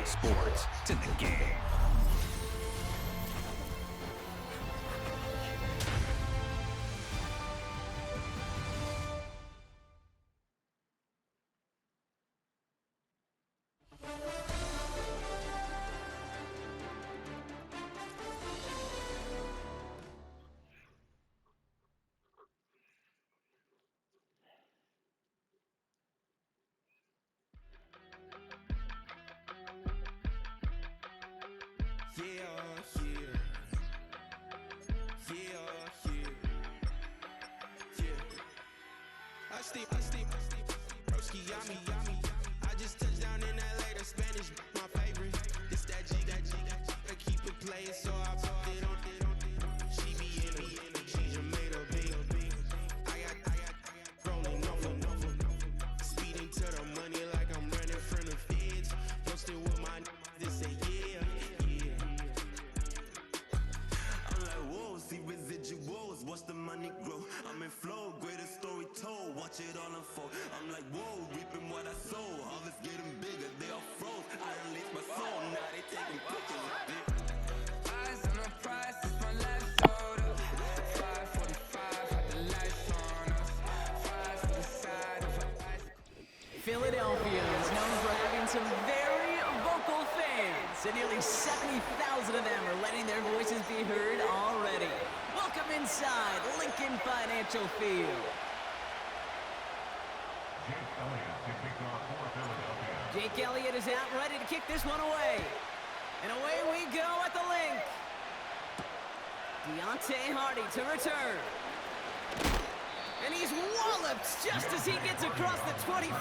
Sports, it's in the game. I just touched down in LA, the Spanish, my favorite. This that G, I keep it playing, so I put it on. She be in the she just made a big. I got rolling over. Speeding to the money like I'm running from the feds. Posted with my they say yeah. I'm like, whoa, see residuals, watch the money grow. I'm in flow, greatest story told, watch it all unfold. I'm like, whoa, reaping what I sow. Harvest getting bigger, they all froze. I release my soul, now they taking pictures of it. Eyes on the prize, it's my last order. 5:45, had the lights on us. Fries on the side of her eyes. Philadelphia is known for having some very vocal fans, and nearly 70,000 of them are letting their voices be heard already. Welcome inside Lincoln Financial Field. Jake Elliott is out ready to kick this one away. And away we go at the link. Deontay Hardy to return. And he's walloped just as he gets across the 25.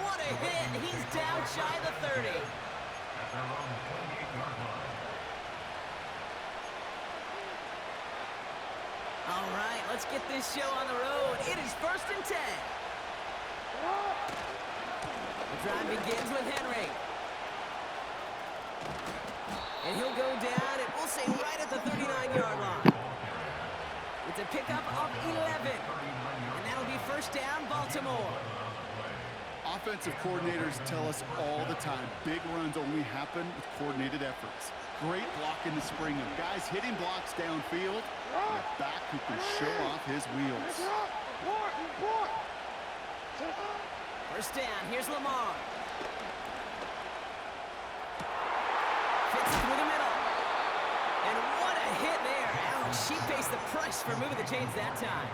What a hit. He's down shy of the 30. All right, let's get this show on the road. It is 1st and 10. The drive begins with Henry. And he'll go down, and we'll say right at the 39-yard line. It's a pickup of 11. And that'll be 1st down, Baltimore. Offensive coordinators tell us all the time, big runs only happen with coordinated efforts. Great block in the spring of guys hitting blocks downfield, and a back who can show off his wheels. 1st down, here's Lamar. Fits it through the middle. And what a hit there. Ouch, she pays the price for moving the chains that time.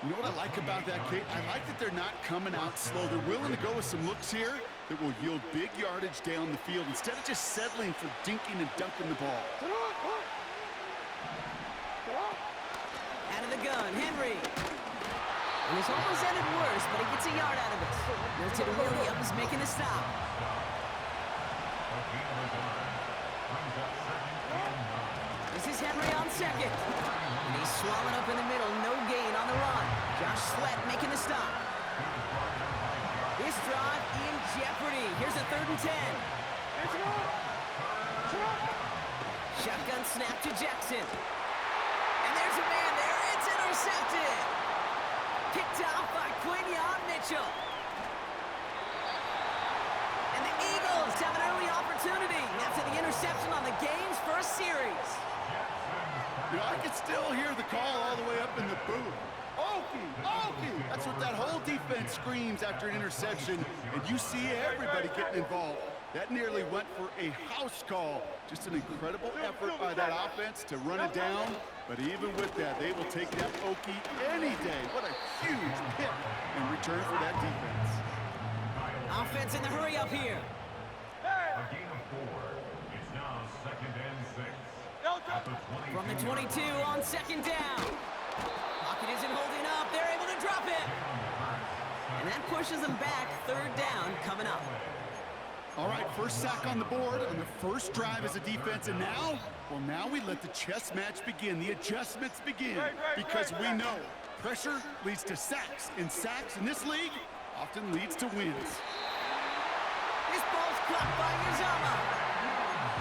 You know what I like about that, Kate? I like that they're not coming out slow. They're willing to go with some looks here that will yield big yardage down the field instead of just settling for dinking and dunking the ball. Out of the gun, Henry. And this almost ended worse, but he gets a yard out of it. Milton Williams making the stop. This is Henry on 2nd. And he's swallowed up in the middle. No gain on the run. Josh Sweat making the stop. This drive in jeopardy. Here's a 3rd and 10. Shotgun snap to Jackson. And there's a man there. It's intercepted. Picked off by Quinyon Mitchell. And the Eagles have an early opportunity after the interception on the game's first series. You know, I can still hear the call all the way up in the booth. Okie! That's what that whole defense screams after an interception, and you see everybody getting involved. That nearly went for a house call. Just an incredible effort by that offense to run it down. But even with that, they will take that Okie any day. What a huge pick in return for that defense. Offense in the hurry up here. A gain of 4. It's now 2nd and 6. From the 22 on 2nd down. Pocket isn't holding up. They're able to drop it. And that pushes them back. 3rd down coming up. All right, first sack on the board on the first drive as a defense, and now we let the chess match begin, the adjustments begin, because we know pressure leads to sacks, and sacks in this league often leads to wins. This ball's caught by Uzama.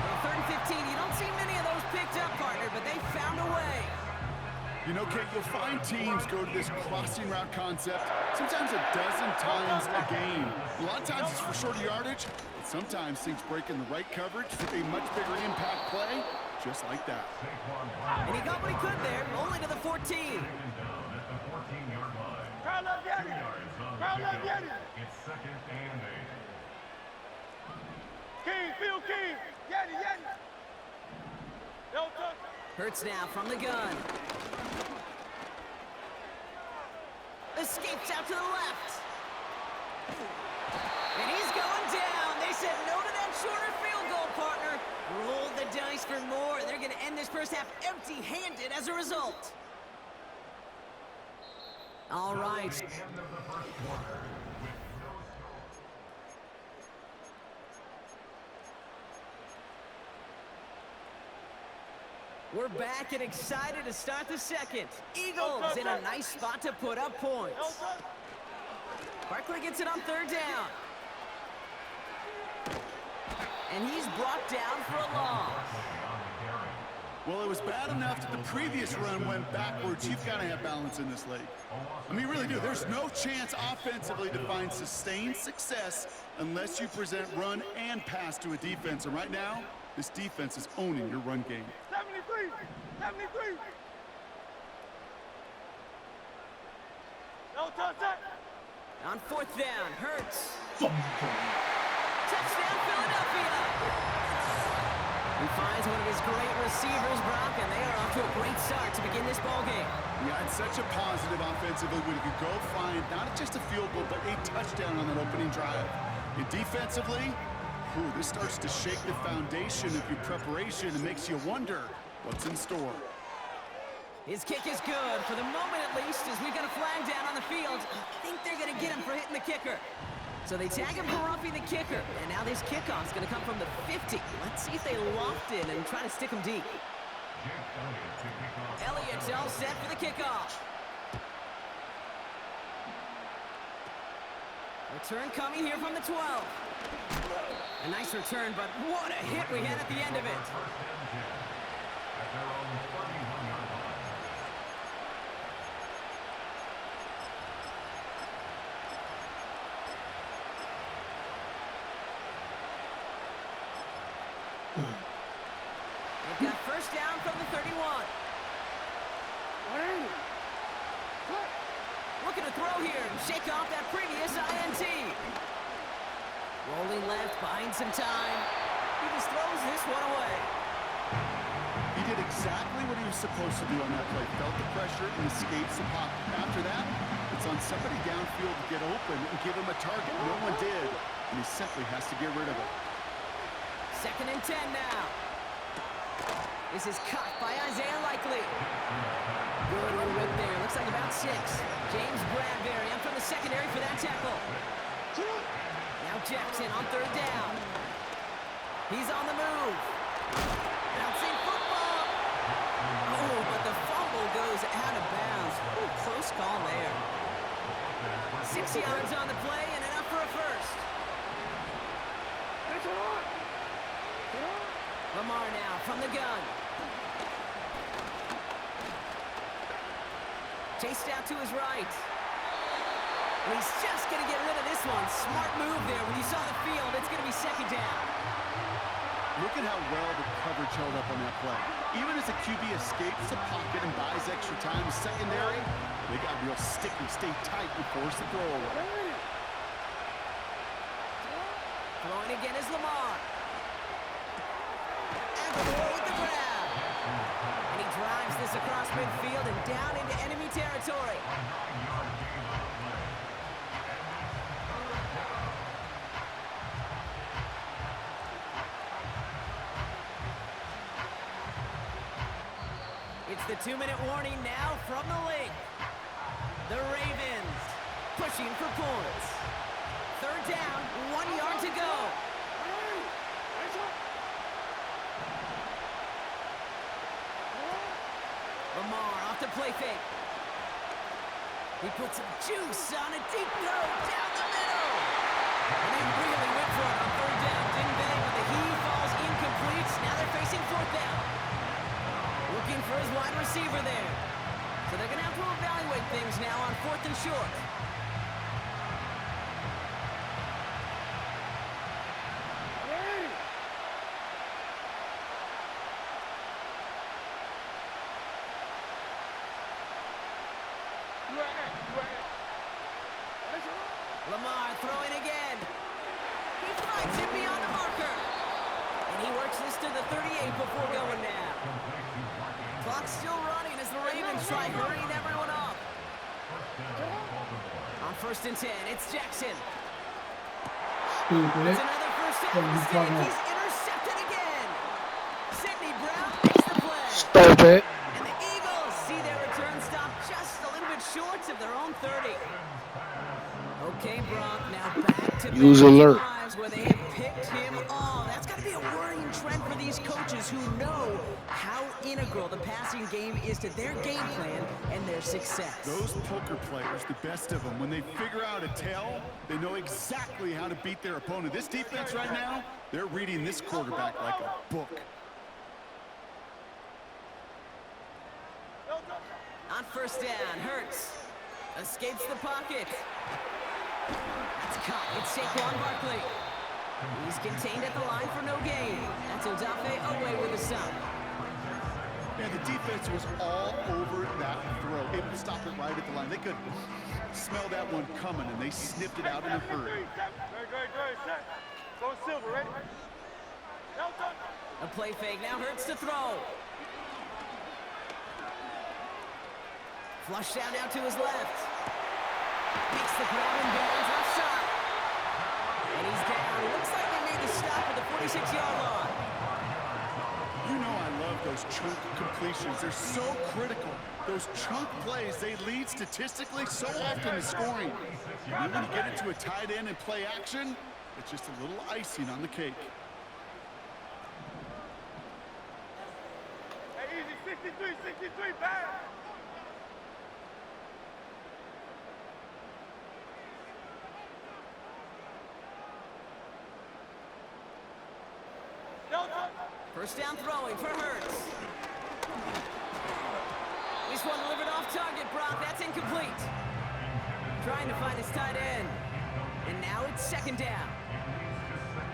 Well, 3rd and 15, you don't see many of those picked up, partner, but they found a way. You know, Kate, you'll find teams go to this crossing route concept sometimes a dozen times a game. A lot of times it's for shorter yardage, but sometimes things break in the right coverage for a much bigger impact play, just like that. And he got what he could there, only to the 14. It's second and 8. King, Phil King, Yeti. Don't touch. Hurts now from the gun. Escapes out to the left. And he's going down. They said no to that shorter field goal, partner. Roll the dice for more. They're going to end this first half empty-handed as a result. All right. We're back and excited to start the second. Eagles in a nice spot to put up points. Barkley gets it on third down. And he's brought down for a loss. Well, it was bad enough that the previous run went backwards. You've got to have balance in this league. I mean, you really do. There's no chance offensively to find sustained success unless you present run and pass to a defense. And right now, this defense is owning your run game. 73. Don't touch that. On fourth down, Hurts. Touchdown, Philadelphia. He finds one of his great receivers, Brock, and they are off to a great start to begin this ballgame. Yeah, it's such a positive offensively when you could go find not just a field goal, but a touchdown on that opening drive. And defensively, this starts to shake the foundation of your preparation and makes you wonder what's in store. His kick is good, for the moment at least, as we've got a flag down on the field. I think they're going to get him for hitting the kicker. So they tag him for roughing the kicker, and now this kickoff's going to come from the 50. Let's see if they loft in and try to stick him deep. Elliott's all set for the kickoff. Return coming here from the 12. A nice return, but what a hit we had at the end of it. They've got first down from the 31. Looking to throw here and shake off that previous INT. Rolling left, buying some time. He just throws this one away. He did exactly what he was supposed to do on that play. Felt the pressure and escapes the pocket. After that, it's on somebody downfield to get open and give him a target. No one did, and he simply has to get rid of it. Second and 10 now. This is caught by Isaiah Likely. Good little whip there. Looks like about 6. James Bradbury up from the secondary for that tackle. Now Jackson on third down. He's on the move. Bouncing football. Oh, but the fumble goes out of bounds. Ooh, close call there. 6 yards on the play and enough for a first. Lamar now from the gun. Chased out to his right. And he's just going to get rid of this one. Smart move there. When you saw the field, it's going to be second down. Look at how well the coverage held up on that play. Even as the QB escapes the pocket and buys extra time secondary, they got real sticky, stay tight, and force the throw away. Throwing again is Lamar. Aguilar with the grab. And he drives this across midfield and down into enemy territory. It's the 2-minute warning now from the link. The Ravens pushing for points. Third down, 1 yard to go. Lamar off the play fake. He puts some juice on a deep throw down the middle. And they really went for it on third down, didn't they? But the heave falls incomplete. Now they're facing fourth down. Looking for his wide receiver there. So they're going to have to evaluate things now on 4th and short. Lamar throwing again. He finds him beyond the marker. And he works this to the 38 before going down. Clock's still running as the Ravens try hurrying everyone up. On 1st and 10, it's Jackson. Stupid. It's another first down mistake. He's intercepted again. Sidney Brown makes the play. Stupid. And the Eagles see their return stop just a little bit short of their own 30. Okay, Brock, now back to Use alert. drives where they have picked him off. That's got to be a worrying trend for these coaches who know how integral the passing game is to their game plan and their success. Those poker players, the best of them, when they figure out a tell, they know exactly how to beat their opponent. This defense right now, they're reading this quarterback like a book. On 1st down, Hurts escapes the pocket. That's caught. It's Saquon Barkley. He's contained at the line for no gain. That's Odafe Owe with a stop. Yeah, the defense was all over that throw. Able to stop it right at the line. They could smell that one coming, and they sniffed it out in a hurry. Good. Set. Go Silver, ready? A play fake. Now Hurts to throw. Flush down now to his left. Makes the grab and bounds offside. And he's down. Looks like they made the stop at the 46-yard line. You know I love those chunk completions. They're so critical. Those chunk plays, they lead statistically so often to scoring. And when you get into a tight end and play action, it's just a little icing on the cake. Hey, easy, 63, back. First down throwing for Hurts. This one delivered off target, Brock. That's incomplete. Trying to find his tight end. And now it's 2nd down.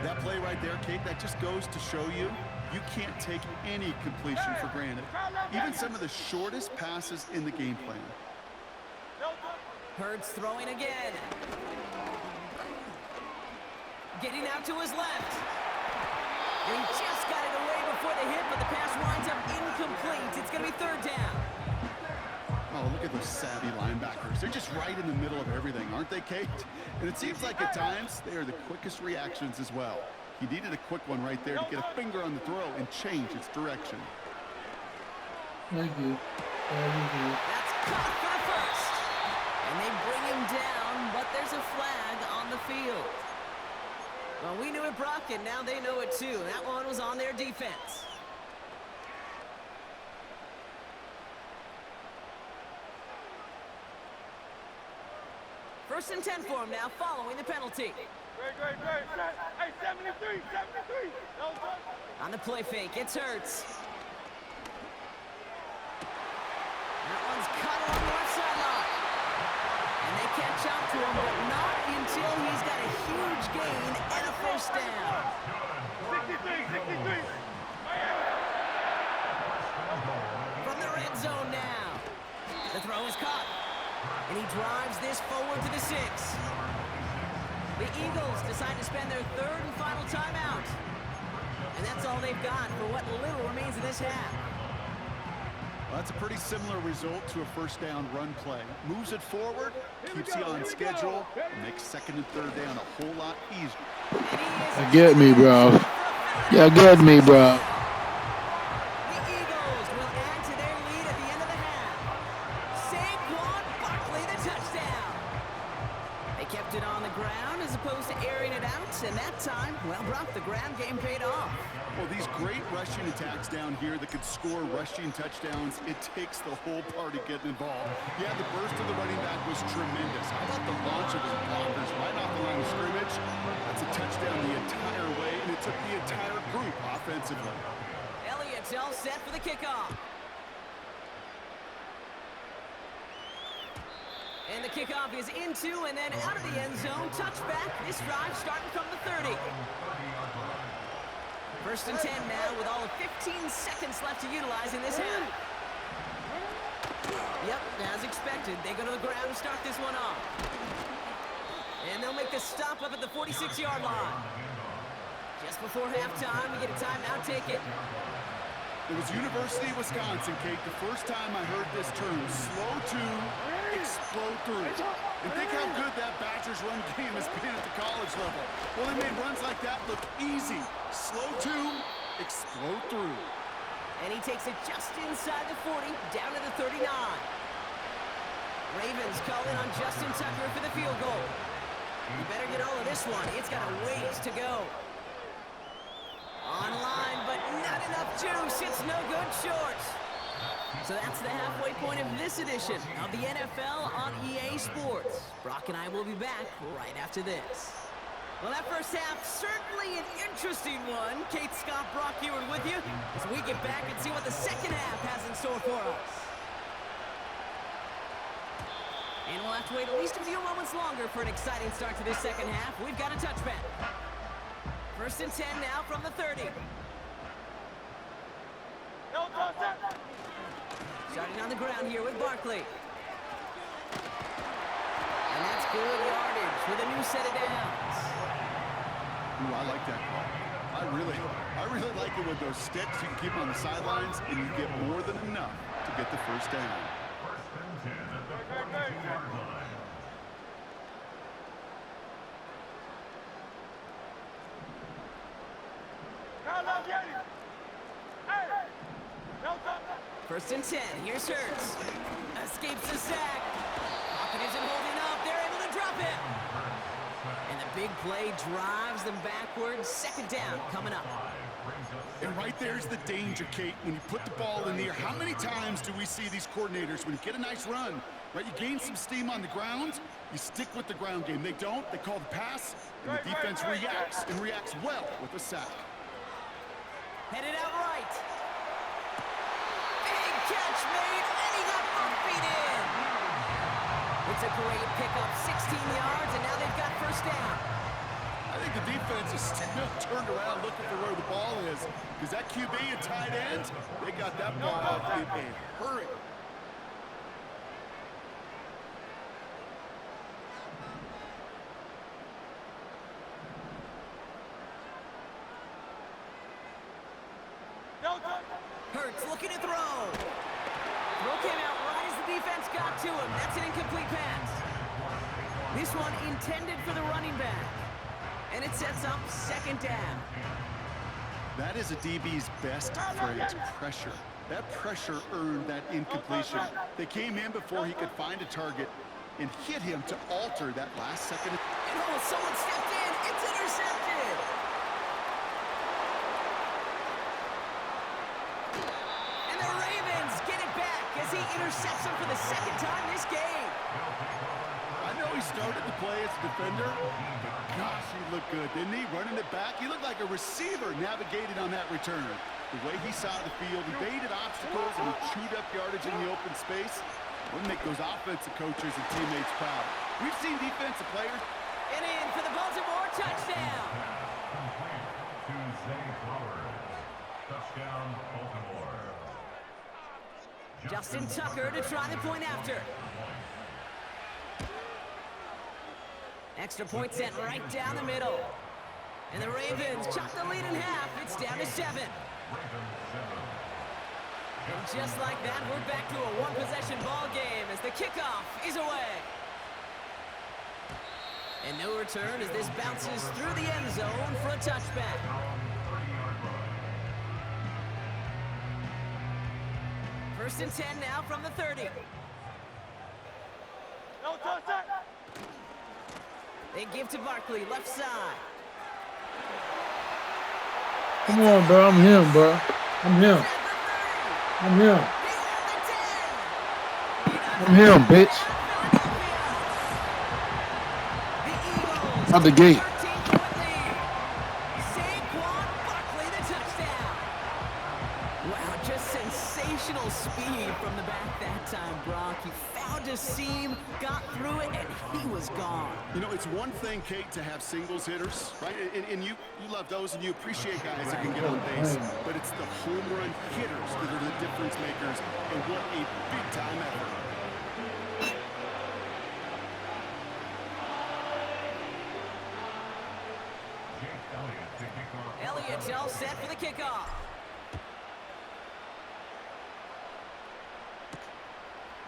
That play right there, Kate, that just goes to show you, you can't take any completion for granted. Even some of the shortest passes in the game plan. Hurts throwing again. Getting out to his left. And he just got it away before the hit, but the pass winds up incomplete. It's going to be 3rd down. Oh, look at those savvy linebackers. They're just right in the middle of everything, aren't they, Kate? And it seems like at times they are the quickest reactions as well. He needed a quick one right there to get a finger on the throw and change its direction. Thank you. That's caught for the first. And they bring him down, but there's a flag on the field. Well, we knew it, Brock, and now they know it too. That one was on their defense. First and 10 for him now, following the penalty. Great. Hey, 73. On the play fake, it's Hurts. That one's cut along the left sideline. And they catch up to him, but not until he's got a huge gain and a first down. 63. From the red zone now. The throw is caught. And he drives this forward to the 6. The Eagles decide to spend their 3rd and final timeout. And that's all they've got for what little remains of this half. Well, that's a pretty similar result to a first down run play. Moves it forward, keeps you on schedule, and makes 2nd and 3rd down a whole lot easier. Get me, bro. Yeah, get me, bro. The Eagles will add to their lead at the end of the half. Saquon Barkley, the touchdown. They kept it on the ground as opposed to airing it out, and that time, well, Brock, the ground game paid off. Well, these great rushing attacks down here that could score rushing touchdowns, it takes the whole party getting involved. Yeah, the burst of the running back was tremendous. How about the launch of his blockers right off the line of scrimmage? That's a touchdown the entire way, and it took the entire group offensively. Elliott's all set for the kickoff. kickoff is into and then out of the end zone. Touchback. This drive starting from the 30. First and 10 now with all of 15 seconds left to utilize in this half. Yep, as expected, they go to the ground to start this one off. And they'll make the stop up at the 46-yard line. Just before halftime, we get a timeout taken. It was University of Wisconsin, Kate, the first time I heard this term, slow to explode through. And think how good that Badgers run game has been at the college level. Well, they made runs like that look easy. Slow to explode through. And he takes it just inside the 40, down to the 39. Ravens call in on Justin Tucker for the field goal. You better get all of this one. It's got a ways to go. Online, but not enough juice. It's no good short. So that's the halfway point of this edition of the NFL on EA Sports. Brock and I will be back right after this. Well, that first half, certainly an interesting one. Kate, Scott, Brock here with you as we get back and see what the second half has in store for us. And we'll have to wait at least a few moments longer for an exciting start to this second half. We've got a touchback. First and 10 now from the 30. Starting on the ground here with Barkley. And that's good yardage with a new set of downs. Ooh, I like that call. I really like it with those sticks. You can keep them on the sidelines, and you get more than enough to get the first down. First and 10 at the 42-yard line. First and 10. Here's Hurts. Escapes the sack. Pocket isn't holding up. They're able to drop it. And the big play drives them backwards. Second down coming up. And right there's the danger, Kate, when you put the ball in the air. How many times do we see these coordinators, when you get a nice run, right, you gain some steam on the ground, you stick with the ground game. They don't. They call the pass, and the defense reacts, and reacts well with a sack. Headed out right. Big catch made, and he got 4 feet in. It's a great pickup, 16 yards, and now they've got first down. I think the defense is still turned around looking for where the ball is, because that QB and tight end, they got that ball out in a hurry. Hurts looking to throw. Throw came out right as the defense got to him. That's an incomplete pass. This one intended for the running back. And it sets up second down. That is a DB's best phrase, pressure. That pressure earned that incompletion. They came in before he could find a target and hit him to alter that last second. And oh, someone stepped in. It's intercepted. And the Ravens get it back as he intercepts him for the second time this game. I know he started the play as a defender, but gosh, he looked good, didn't he? Running it back, he looked like a receiver navigating on that return. The way he saw the field, he baited obstacles and he chewed up yardage in the open space. We'll make those offensive coaches and teammates proud. We've seen defensive players. And in for the Baltimore touchdown. Complete to Zay Flowers. Touchdown, Baltimore. Justin Tucker to try the point after. Extra point sent right down the middle. And the Ravens chop the lead in half. It's down to 7. And just like that, we're back to a one-possession ball game as the kickoff is away. And no return as this bounces through the end zone for a touchback. First and 10 now from the 30. They give to Barkley, left side. Come on, bro. I'm him, bro. I'm him. I'm him. I'm him, bitch. Out the gate. Wow, just sensational speed from the back that time, Brock. He found a seam, got through it, You know, it's one thing, Kate, to have singles hitters, right? And you love those and you appreciate guys that can get on base. But it's the home run hitters that are the difference makers. And what a big-time effort. Elliott's all set for the kickoff.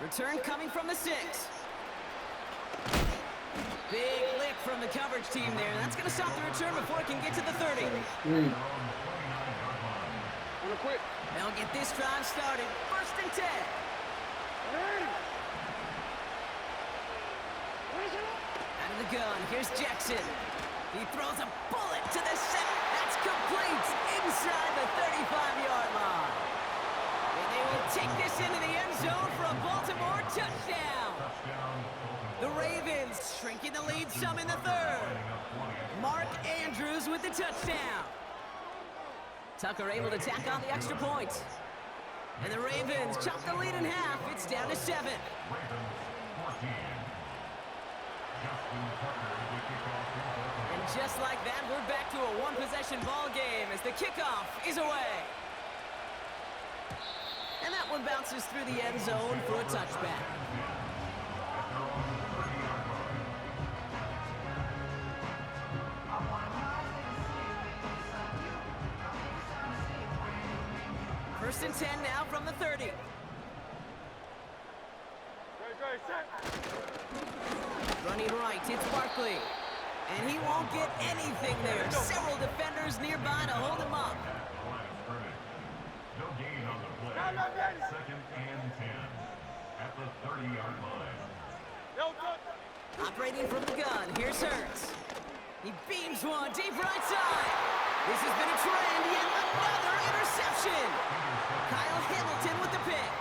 Return coming from the 6. Big lick from the coverage team there. That's going to stop the return before it can get to the 30. They'll get this drive started. 1st and 10. Out of the gun, here's Jackson. He throws a bullet to the center. That's complete inside the 35-yard line. And they will take this into the end zone for a Baltimore touchdown. The Ravens shrinking the lead some in the 3rd. Mark Andrews with the touchdown. Tucker able to tack on the extra point. And the Ravens chop the lead in half. It's down to 7. And just like that, we're back to a one-possession ball game as the kickoff is away. And that one bounces through the end zone for a touchback. First and 10 now from the 30. Running right, it's Barkley. And he won't get anything there. Several defenders nearby to hold him up. No gain on the play. 2nd and 10 at the 30-yard line. Operating from the gun, here's Hurts. He beams one deep right side. This has been a trend, yet another interception. Kyle Hamilton with the pick.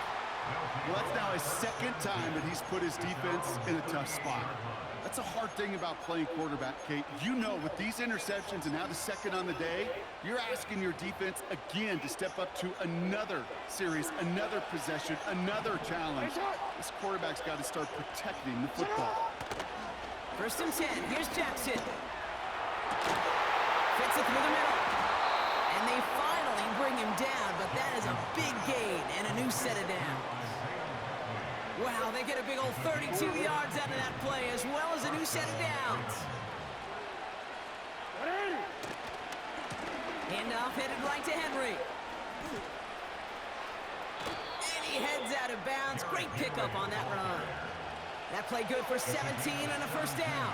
Well, that's now his 2nd time that he's put his defense in a tough spot. That's a hard thing about playing quarterback, Kate. You know, with these interceptions and now the 2nd on the day, you're asking your defense again to step up to another series, another possession, another challenge. This quarterback's got to start protecting the football. First and 10, here's Jackson. Fits it through the middle. And they finally bring him down, but that is a big gain and a new set of downs. Wow, they get a big old 32 yards out of that play, as well as a new set of downs. Handoff headed right to Henry. And he heads out of bounds. Great pickup on that run. That play good for 17 and a 1st down.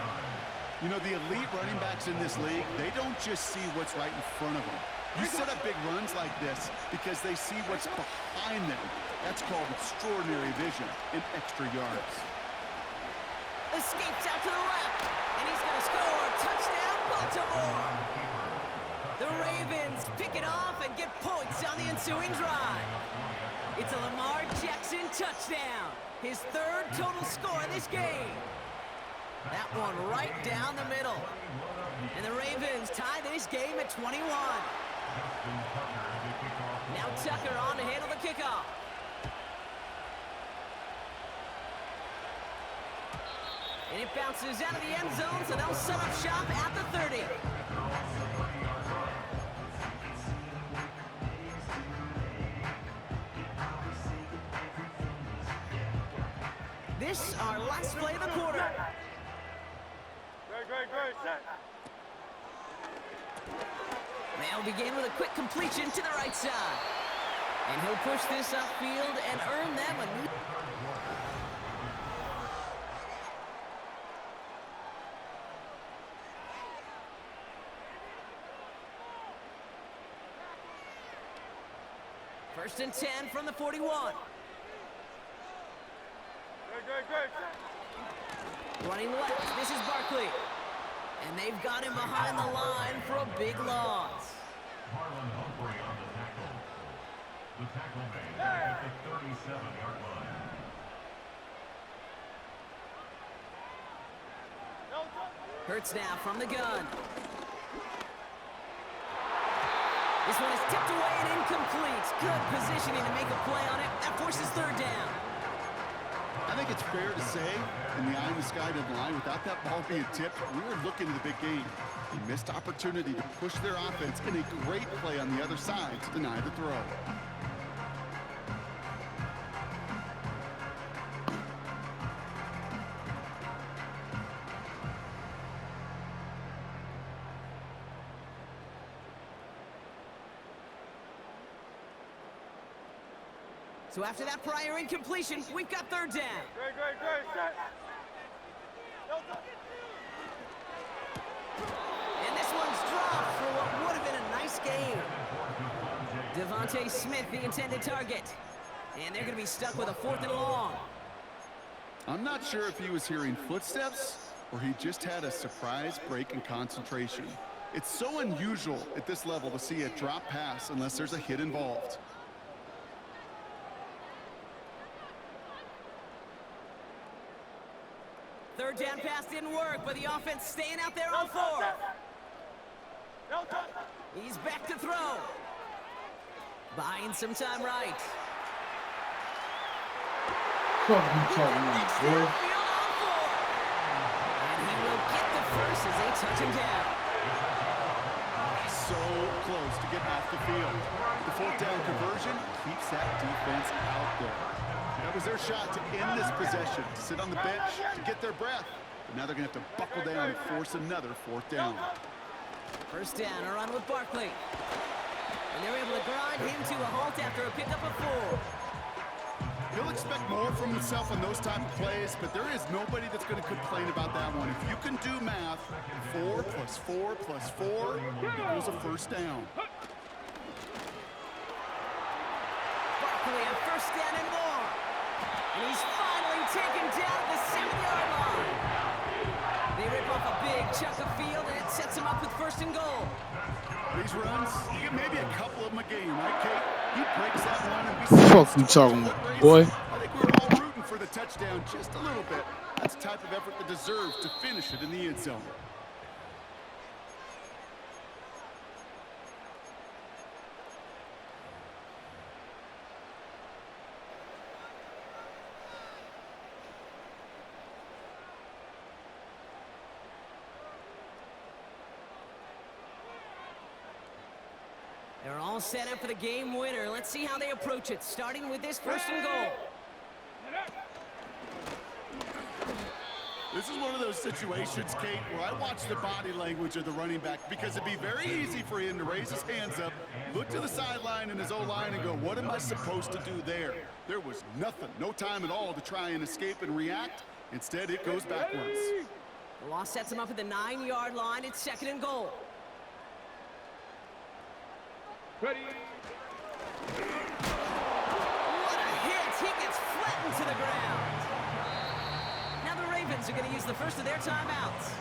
You know, the elite running backs in this league, they don't just see what's right in front of them. You set up big runs like this because they see what's behind them. That's called extraordinary vision and extra yards. Escapes out to the left, and he's going to score. Touchdown, Baltimore! The Ravens pick it off and get points on the ensuing drive. It's a Lamar Jackson touchdown, his 3rd total score in this game. That one right down the middle. And the Ravens tie this game at 21. Now Tucker on to handle the kickoff. And it bounces out of the end zone, so they'll set up shop at the 30. This our last play of the quarter. Great, set. They'll begin with a quick completion to the right side. And he'll push this upfield and earn them a new... First and 10 from the 41. Great. Running left, this is Barkley. And they've got him behind the line for a big loss. Marlon Humphrey on the tackle. The tackle made at the 37-yard line. Hurts now from the gun. This one is tipped away and incomplete. Good positioning to make a play on it. That forces 3rd down. I think it's fair to say, in the eye in the sky deadline, without that ball being tipped, we were looking to the big game. A missed opportunity to push their offense and a great play on the other side to deny the throw. So after that prior incompletion, we've got third down. Great, set. And this one's dropped for what would have been a nice game. Devontae Smith, the intended target. And they're going to be stuck with a 4th and long. I'm not sure if he was hearing footsteps or he just had a surprise break in concentration. It's so unusual at this level to see a drop pass unless there's a hit involved. Third down pass didn't work, but the offense staying out there on 4. He's back to throw. Buying some time right. What are you talking about, boy? And he will get the first as they touch him down. So close to getting off the field. The 4th down conversion keeps that defense out there. That was their shot to end this possession, to sit on the bench, to get their breath. But now they're going to have to buckle down and force another 4th down. First down, a run with Barkley. And they're able to grind him to a halt after a pickup of 4. He'll expect more from himself on those type of plays, but there is nobody that's going to complain about that one. If you can do math, 4 plus 4 plus 4 equals a first down. Barkley on first down and more. And he's finally taken down at the 7-yard line. They rip off a big chunk of field, and it sets him up with 1st and goal. These runs, you get maybe a couple of them a game, right, Kate? He breaks that one, and we see Fuck you talking about, boy? I think we were all rooting for the touchdown just a little bit. That's the type of effort that deserves to finish it in the end zone. They're all set up for the game winner. Let's see how they approach it, starting with this 1st and goal. This is one of those situations, Kate, where I watch the body language of the running back because it'd be very easy for him to raise his hands up, look to the sideline in his O-line and go, what am I supposed to do there? There was nothing, no time at all to try and escape and react. Instead, it goes backwards. The loss sets him up at the 9-yard line. It's 2nd and goal. Ready. What a hit! He gets flattened to the ground. Now the Ravens are going to use the first of their timeouts.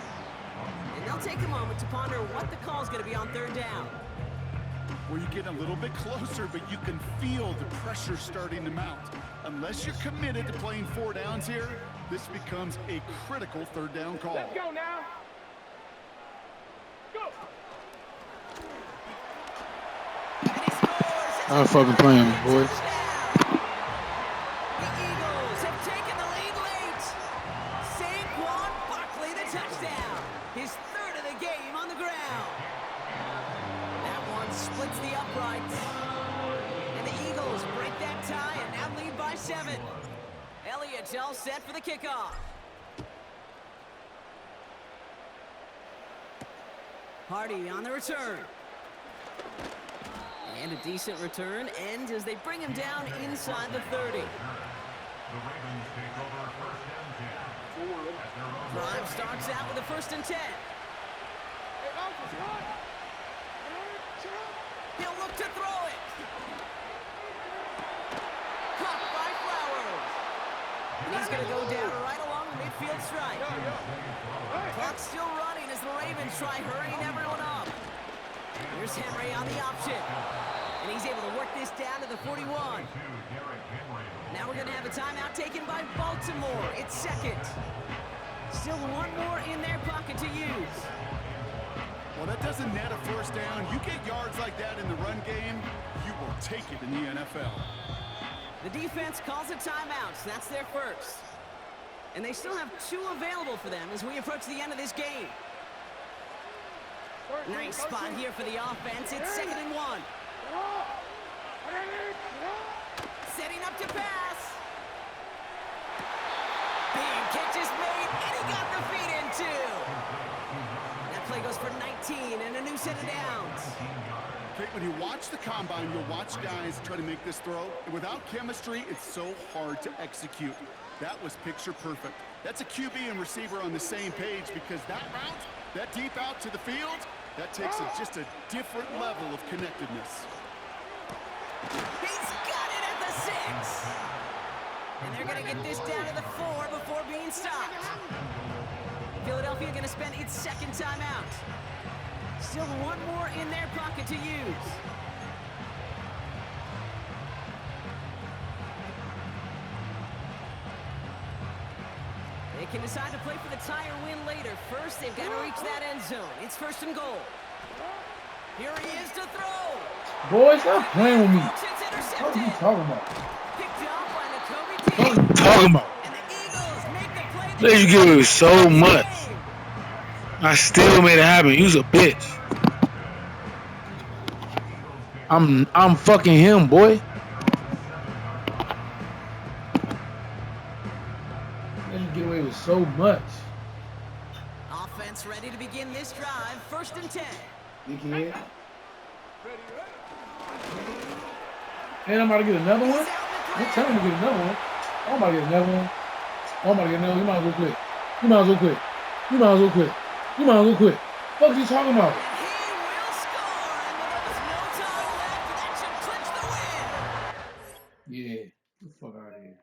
And they'll take a moment to ponder what the call is going to be on 3rd down. Where you get a little bit closer, but you can feel the pressure starting to mount. Unless you're committed to playing 4 downs here, this becomes a critical 3rd down call. Let's go now. Go. I'm fucking playing, boy. The Eagles have taken the lead late. Saquon Barkley, the touchdown. His 3rd of the game on the ground. That one splits the uprights. And the Eagles break that tie and now lead by 7. Elliott's all set for the kickoff. Hardy on the return. And a decent return ends as they bring him down inside the 30. Drive starts out with a 1st and 10. He'll look to throw it. Caught by Flowers. And he's going to go down right along the midfield stripe. Clock's still running as the Ravens try hurrying everyone up. Here's Henry on the option. And he's able to work this down to the 41. Now we're going to have a timeout taken by Baltimore. It's 2nd. Still one more in their pocket to use. Well, that doesn't net a 1st down. You get yards like that in the run game, you will take it in the NFL. The defense calls a timeout. That's their first. And they still have 2 available for them as we approach the end of this game. Nice spot here for the offense. It's 2nd and 1. Setting up to pass. Big catch is made, and he got the feet in too. That play goes for 19 and a new set of downs. Okay, when you watch the combine, you'll watch guys try to make this throw. And without chemistry, it's so hard to execute. That was picture perfect. That's a QB and receiver on the same page because that route, that deep out to the field, that takes just a different level of connectedness. He's got it at the 6. And they're going to get this down to the 4 before being stopped. Philadelphia going to spend its 2nd timeout. Still 1 more in their pocket to use. They can decide to play for the tie or win later. First, they've got to reach that end zone. It's 1st and goal. Here he is to throw. Boy, stop playing with me. It's What are intercepted. you talking about? Picked off by Nakobe What are Dean. you talking about? And the Eagles make the play. They give you so much. I still made it happen. You's a bitch. I'm fucking him, boy. You get away with so much. Offense ready to begin this drive. 1st and 10. Dickhead. And I'm about to get another one? I'm telling you to get another one. I'm about to get another one. I'm about to get another one. You might as well quit. You might as well quit. You might as well quit. You might as well quit. What are you talking about? He will score, and with almost no time left, that should clinch the win. Yeah. Get the fuck out of here.